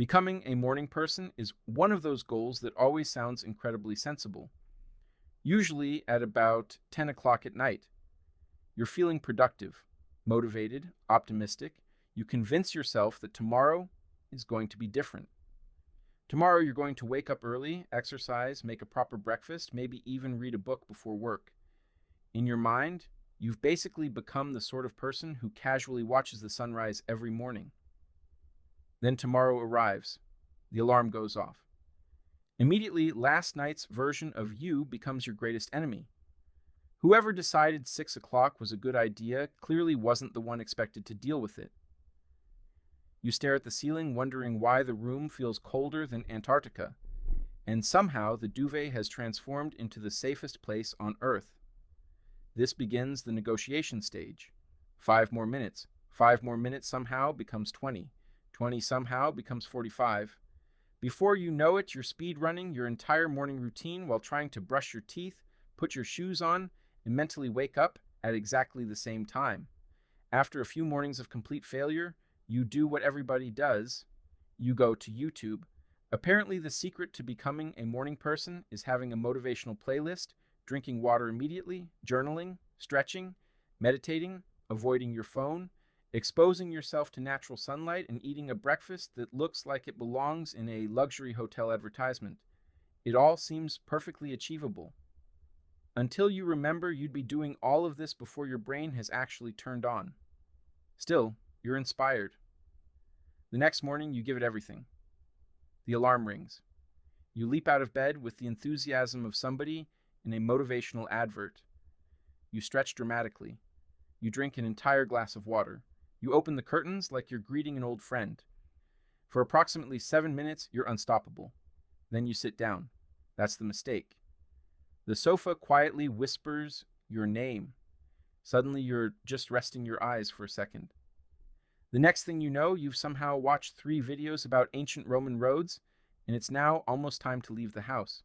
Becoming a morning person is one of those goals that always sounds incredibly sensible. Usually at about 10 o'clock at night, you're feeling productive, motivated, optimistic. You convince yourself that tomorrow is going to be different. Tomorrow you're going to wake up early, exercise, make a proper breakfast, maybe even read a book before work. In your mind, you've basically become the sort of person who casually watches the sunrise every morning. Then tomorrow arrives. The alarm goes off. Immediately, last night's version of you becomes your greatest enemy. Whoever decided 6 o'clock was a good idea clearly wasn't the one expected to deal with it. You stare at the ceiling, wondering why the room feels colder than Antarctica, and somehow the duvet has transformed into the safest place on Earth. This begins the negotiation stage. 5 more minutes. 5 more minutes somehow becomes 20. 20 somehow becomes 45. Before you know it, you're speed running your entire morning routine while trying to brush your teeth, put your shoes on, and mentally wake up at exactly the same time. After a few mornings of complete failure, you do what everybody does. You go to YouTube. Apparently, the secret to becoming a morning person is having a motivational playlist, drinking water immediately, journaling, stretching, meditating, avoiding your phone, exposing yourself to natural sunlight, and eating a breakfast that looks like it belongs in a luxury hotel advertisement. It all seems perfectly achievable. Until you remember you'd be doing all of this before your brain has actually turned on. Still, you're inspired. The next morning, you give it everything. The alarm rings. You leap out of bed with the enthusiasm of somebody in a motivational advert. You stretch dramatically. You drink an entire glass of water. You open the curtains like you're greeting an old friend. For approximately 7 minutes, you're unstoppable. Then you sit down. That's the mistake. The sofa quietly whispers your name. Suddenly, you're just resting your eyes for a second. The next thing you know, you've somehow watched 3 videos about ancient Roman roads, and it's now almost time to leave the house.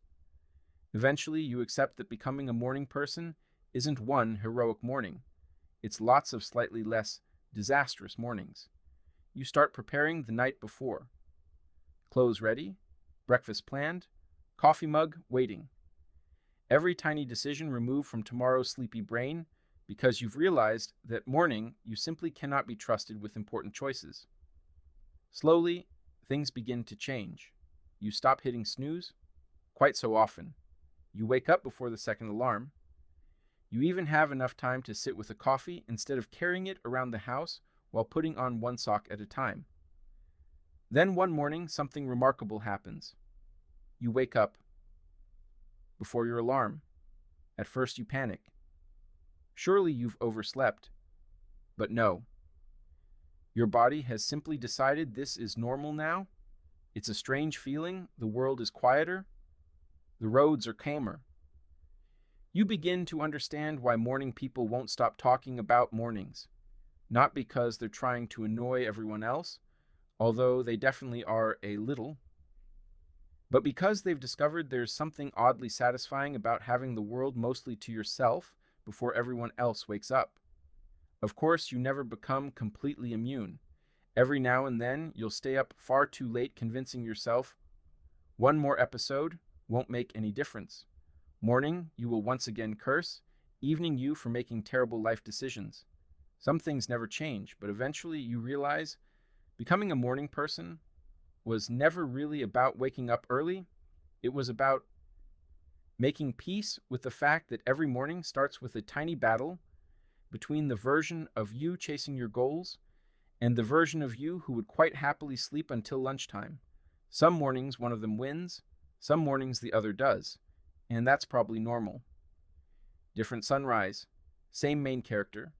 Eventually, you accept that becoming a morning person isn't one heroic morning. It's lots of slightly less disastrous mornings. You start preparing the night before. Clothes ready, breakfast planned, coffee mug waiting. Every tiny decision removed from tomorrow's sleepy brain because you've realized that morning you simply cannot be trusted with important choices. Slowly, things begin to change. You stop hitting snooze quite so often. You wake up before the second alarm. You even have enough time to sit with a coffee instead of carrying it around the house while putting on one sock at a time. Then one morning, something remarkable happens. You wake up before your alarm. At first you panic. Surely you've overslept. But no. Your body has simply decided this is normal now. It's a strange feeling. The world is quieter. The roads are calmer. You begin to understand why morning people won't stop talking about mornings. Not because they're trying to annoy everyone else, although they definitely are a little, but because they've discovered there's something oddly satisfying about having the world mostly to yourself before everyone else wakes up. Of course, you never become completely immune. Every now and then, you'll stay up far too late convincing yourself one more episode won't make any difference. Morning, you will once again curse, evening you for making terrible life decisions. Some things never change, but eventually you realize becoming a morning person was never really about waking up early. It was about making peace with the fact that every morning starts with a tiny battle between the version of you chasing your goals and the version of you who would quite happily sleep until lunchtime. Some mornings one of them wins, some mornings the other does, and that's probably normal. Different sunrise, same main character,